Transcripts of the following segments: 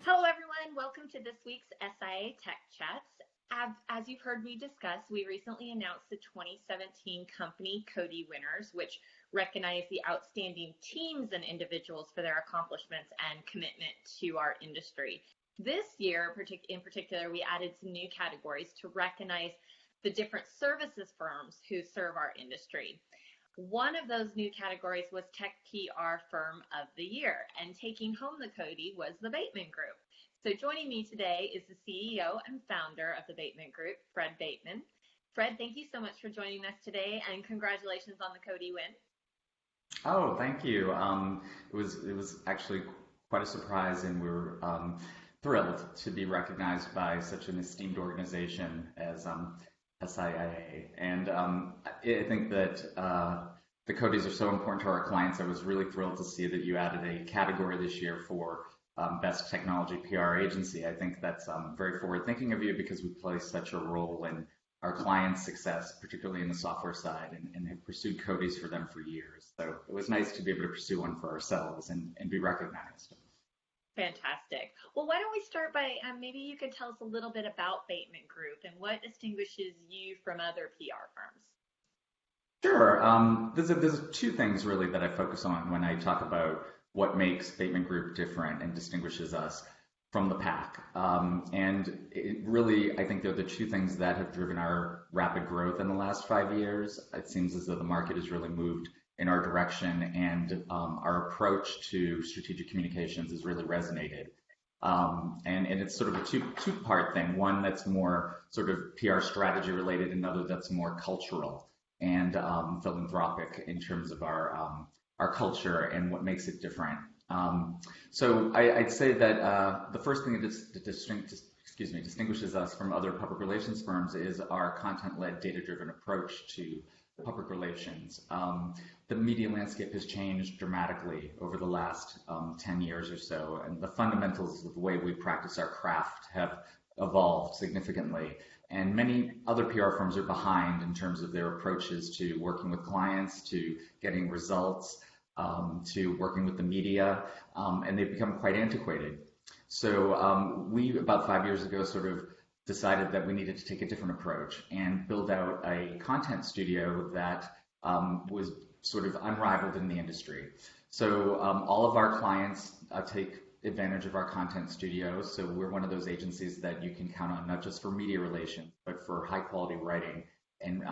Hello, everyone. Welcome to this week's SIIA TechChats. As you've heard me discuss, we recently announced the 2017 company CODiE winners, which recognize the outstanding teams and individuals for their accomplishments and commitment to our industry. This year, in particular, we added some new categories to recognize the different services firms who serve our industry. One of those new categories was Tech PR Firm of the Year, and taking home the CODiE was the Bateman Group. So joining me today is the CEO and founder of the Bateman Group, Fred Bateman. Fred, thank you so much for joining us today, and congratulations on the CODiE win. Oh, thank you. It was actually quite a surprise, and we were thrilled to be recognized by such an esteemed organization as SIIA. And I think that the CODiEs are so important to our clients. I was really thrilled to see that you added a category this year for Best Technology PR Agency. I think that's very forward-thinking of you because we play such a role in our clients' success, particularly in the software side, and have pursued CODiEs for them for years. So it was nice to be able to pursue one for ourselves and be recognized. Fantastic. Well, why don't we start by maybe you could tell us a little bit about Bateman Group and what distinguishes you from other PR firms? Sure. There's two things really that I focus on when I talk about what makes Bateman Group different and distinguishes us from the pack. And it really, I think they're the two things that have driven our rapid growth in the last 5 years. It seems as though the market has really moved in our direction, and our approach to strategic communications has really resonated. And it's sort of a two-part thing, one that's more sort of PR strategy related, and another that's more cultural and philanthropic in terms of our culture and what makes it different. So I'd say that the first thing that distinguishes us from other public relations firms is our content-led, data-driven approach to public relations. The media landscape has changed dramatically over the last 10 years or so, and the fundamentals of the way we practice our craft have evolved significantly. And many other PR firms are behind in terms of their approaches to working with clients, to getting results, to working with the media, and they've become quite antiquated. So we, about 5 years ago, sort of decided that we needed to take a different approach and build out a content studio that was sort of unrivaled in the industry. So all of our clients take advantage of our content studio. So we're one of those agencies that you can count on, not just for media relations, but for high quality writing and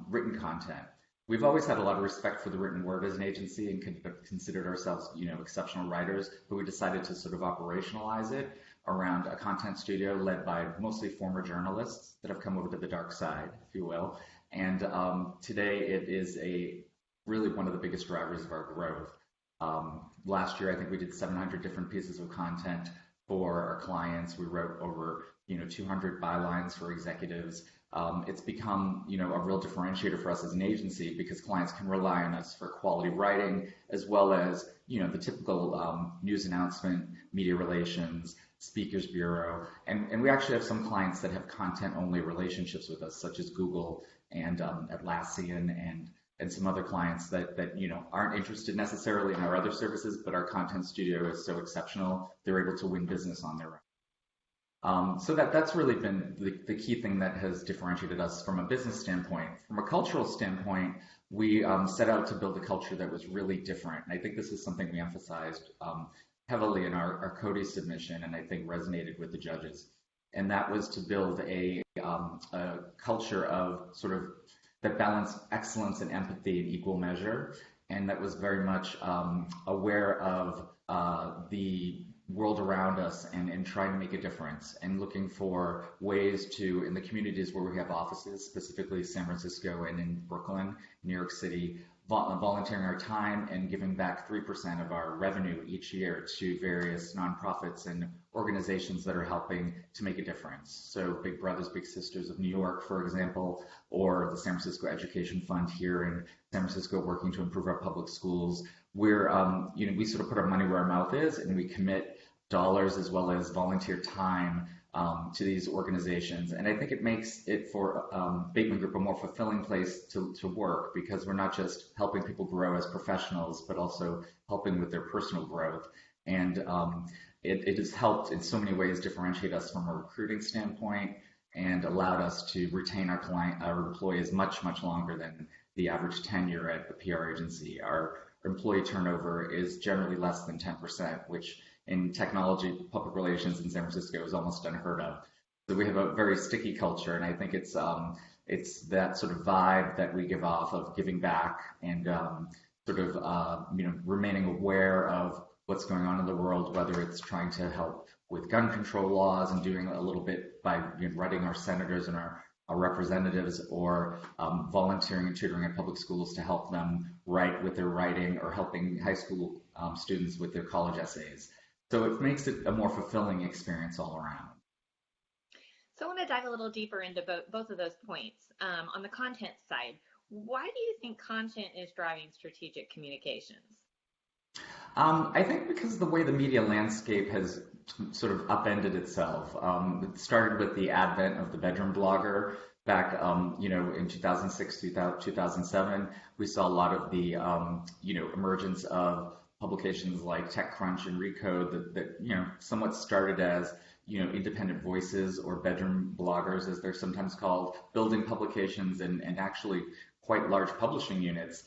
written content. We've always had a lot of respect for the written word as an agency and considered ourselves, exceptional writers, but we decided to sort of operationalize it around a content studio led by mostly former journalists that have come over to the dark side, if you will. And today it is really one of the biggest drivers of our growth. Last year, I think we did 700 different pieces of content for our clients. We wrote over 200 bylines for executives. It's become a real differentiator for us as an agency because clients can rely on us for quality writing as well as the typical news announcement, media relations, speakers bureau, and we actually have some clients that have content only relationships with us, such as Google and Atlassian and some other clients that aren't interested necessarily in our other services, but our content studio is so exceptional they're able to win business on their own. So that's really been the key thing that has differentiated us from a business standpoint. From a cultural standpoint, we set out to build a culture that was really different. And I think this is something we emphasized heavily in our CODiE submission, and I think resonated with the judges. And that was to build a culture of sort of that balanced excellence and empathy in equal measure, and that was very much aware of the world around us and trying to make a difference and looking for ways to, in the communities where we have offices, specifically San Francisco and in Brooklyn, New York City, volunteering our time and giving back 3% of our revenue each year to various nonprofits and organizations that are helping to make a difference. So Big Brothers Big Sisters of New York, for example, or the San Francisco Education Fund here in San Francisco working to improve our public schools. We're, we sort of put our money where our mouth is, and we commit dollars as well as volunteer time to these organizations. And I think it makes it for Bateman Group a more fulfilling place to work, because we're not just helping people grow as professionals, but also helping with their personal growth. And it has helped in so many ways differentiate us from a recruiting standpoint, and allowed us to retain our employees much, much longer than the average tenure at the PR agency. Our employee turnover is generally less than 10%, which in technology, public relations in San Francisco is almost unheard of. So we have a very sticky culture, and I think it's that sort of vibe that we give off of giving back and remaining aware of what's going on in the world, whether it's trying to help with gun control laws and doing a little bit by writing our senators and our representatives, or volunteering and tutoring at public schools to help them write with their writing, or helping high school students with their college essays. So it makes it a more fulfilling experience all around. So I want to dive a little deeper into both of those points. On the content side, why do you think content is driving strategic communications? I think because the way the media landscape has sort of upended itself. It started with the advent of the bedroom blogger back, in 2006, 2007. We saw a lot of the, emergence of publications like TechCrunch and Recode that somewhat started as, independent voices, or bedroom bloggers, as they're sometimes called, building publications and actually quite large publishing units.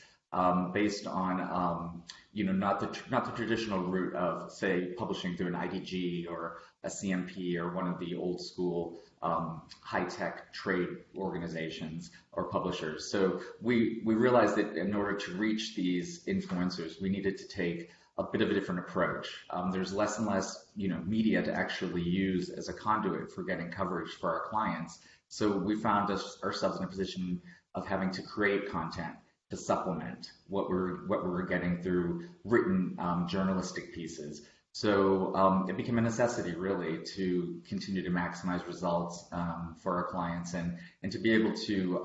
Based on, not the traditional route of, say, publishing through an IDG or a CMP or one of the old school high-tech trade organizations or publishers. So we realized that in order to reach these influencers, we needed to take a bit of a different approach. There's less and less, media to actually use as a conduit for getting coverage for our clients. So we found ourselves in a position of having to create content to supplement what we're getting through written journalistic pieces. So it became a necessity, really, to continue to maximize results for our clients, and to be able to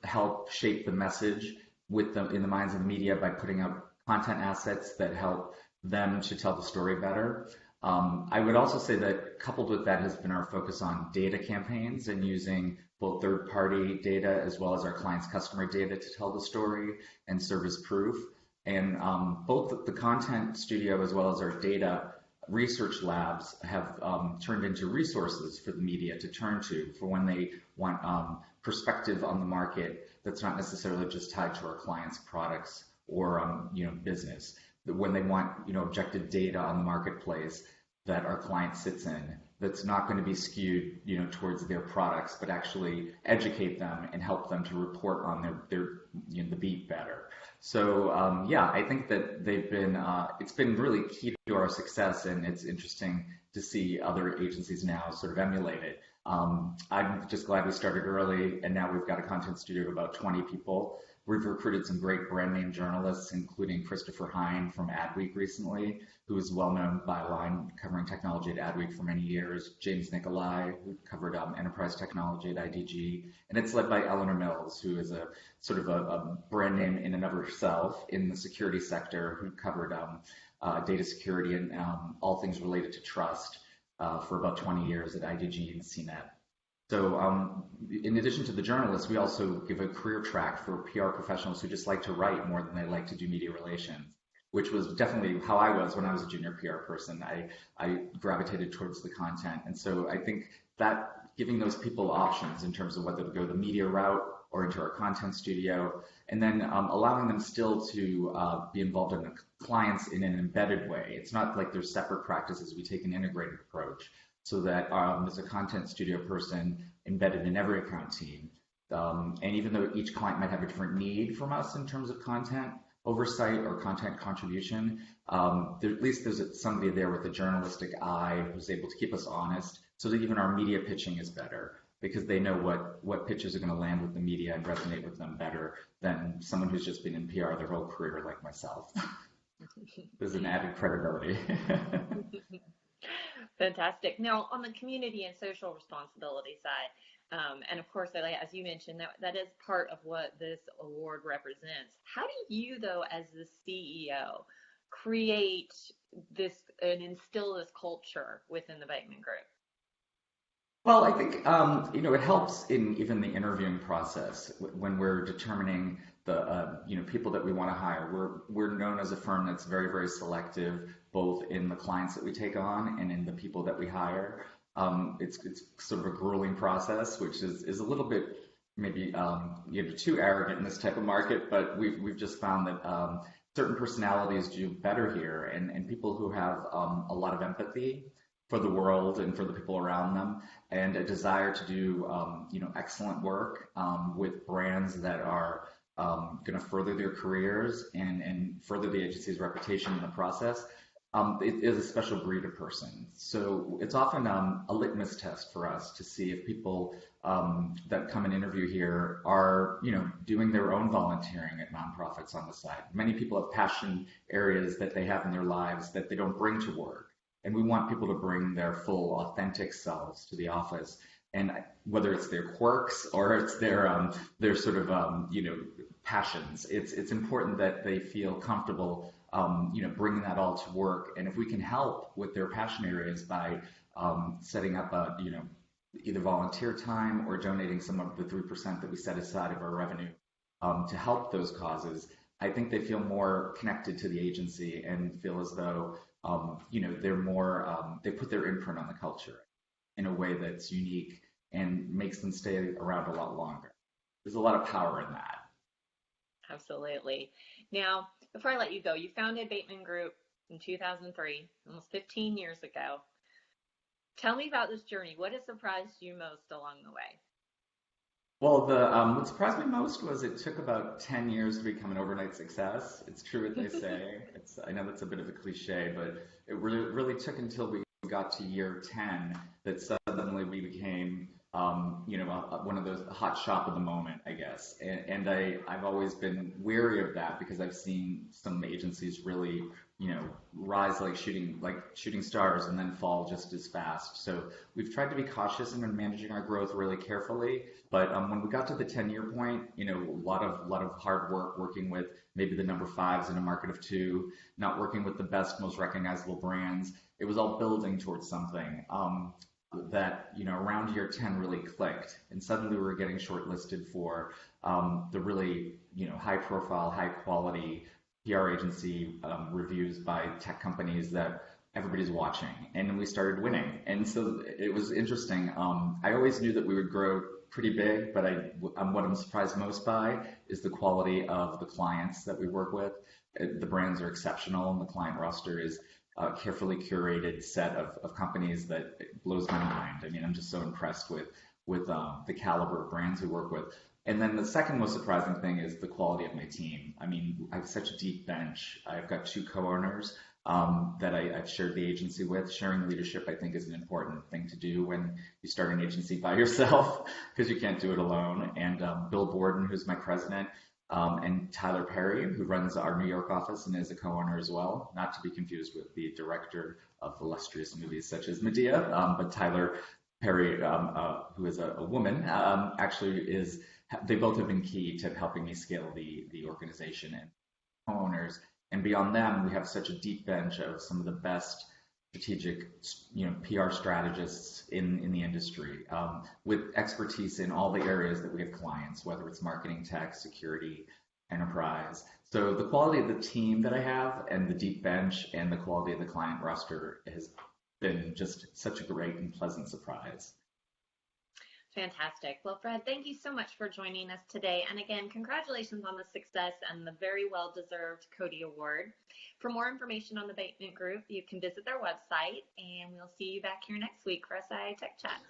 help shape the message in the minds of the media by putting out content assets that help them to tell the story better. I would also say that coupled with that has been our focus on data campaigns and using both third-party data as well as our clients' customer data to tell the story and serve as proof. And both the content studio as well as our data research labs have turned into resources for the media to turn to for when they want perspective on the market that's not necessarily just tied to our clients' products or business. When they want objective data on the marketplace that our client sits in, that's not going to be skewed towards their products, but actually educate them and help them to report on their the beat better. So I think that it's been really key to our success, and it's interesting to see other agencies now sort of emulate it. I'm just glad we started early, and now we've got a content studio of about 20 people. We've recruited some great brand name journalists, including Christopher Hine from Adweek recently, who is well known by line covering technology at Adweek for many years. James Nicolai, who covered enterprise technology at IDG. And it's led by Eleanor Mills, who is a sort of a brand name in and of herself in the security sector, who covered data security and all things related to trust for about 20 years at IDG and CNET. So in addition to the journalists, we also give a career track for PR professionals who just like to write more than they like to do media relations, which was definitely how I was when I was a junior PR person. I gravitated towards the content. And so I think that giving those people options in terms of whether to go the media route or into our content studio, and then allowing them still to be involved in the clients in an embedded way. It's not like there's separate practices. We take an integrated approach, so that there's a content studio person embedded in every account team. And even though each client might have a different need from us in terms of content oversight or content contribution, at least there's somebody there with a journalistic eye who's able to keep us honest, so that even our media pitching is better, because they know what pitches are going to land with the media and resonate with them better than someone who's just been in PR their whole career like myself. There's an added credibility. Fantastic. Now, on the community and social responsibility side, and of course, as you mentioned, that is part of what this award represents. How do you, though, as the CEO, create this and instill this culture within the Bateman Group? Well, I think it helps in even the interviewing process when we're determining the people that we want to hire. We're known as a firm that's very, very selective, both in the clients that we take on and in the people that we hire. It's sort of a grueling process, which is a little bit maybe too arrogant in this type of market, but we've just found that certain personalities do better here, and people who have a lot of empathy for the world and for the people around them, and a desire to do excellent work with brands that are going to further their careers and further the agency's reputation in the process. It is a special breed of person. So it's often a litmus test for us to see if people that come and interview here are, doing their own volunteering at nonprofits on the side. Many people have passion areas that they have in their lives that they don't bring to work. And we want people to bring their full, authentic selves to the office. And whether it's their quirks or it's their sort of, passions, it's important that they feel comfortable, bringing that all to work. And if we can help with their passion areas by setting up either volunteer time or donating some of the 3% that we set aside of our revenue to help those causes, I think they feel more connected to the agency and feel as though they're more, they put their imprint on the culture in a way that's unique and makes them stay around a lot longer. There's a lot of power in that. Absolutely. Now, before I let you go, you founded Bateman Group in 2003, almost 15 years ago. Tell me about this journey. What has surprised you most along the way? Well, what surprised me most was it took about 10 years to become an overnight success. It's true what they say. I know that's a bit of a cliche, but it really took until we got to year 10 that suddenly we became, one of those hot shop of the moment, I guess. And I've always been weary of that because I've seen some agencies really, rise like shooting stars and then fall just as fast. So we've tried to be cautious in managing our growth really carefully. But when we got to the 10-year point, a lot of hard work working with maybe the number fives in a market of two, not working with the best, most recognizable brands. It was all building towards something that, around year 10 really clicked. And suddenly we were getting shortlisted for the really, high profile, high quality PR agency reviews by tech companies that everybody's watching. And then we started winning. And so it was interesting. I always knew that we would grow pretty big, but what I'm surprised most by is the quality of the clients that we work with. The brands are exceptional, and the client roster is a carefully curated set of companies that blows my mind. I mean, I'm just so impressed with the caliber of brands we work with. And then the second most surprising thing is the quality of my team. I mean, I have such a deep bench. I've got two co-owners that I've shared the agency with. Sharing leadership, I think, is an important thing to do when you start an agency by yourself because you can't do it alone. And Bill Borden, who's my president, and Tyler Perry, who runs our New York office and is a co-owner as well, not to be confused with the director of illustrious movies such as Medea, but Tyler Perry, who is a woman, actually they both have been key to helping me scale the organization and co-owners. And beyond them, we have such a deep bench of some of the best strategic, PR strategists in the industry, with expertise in all the areas that we have clients, whether it's marketing, tech, security, enterprise. So the quality of the team that I have and the deep bench and the quality of the client roster has been just such a great and pleasant surprise. Fantastic. Well, Fred, thank you so much for joining us today. And again, congratulations on the success and the very well-deserved CODiE Award. For more information on the Bateman Group, you can visit their website, and we'll see you back here next week for SIIA Tech Chats.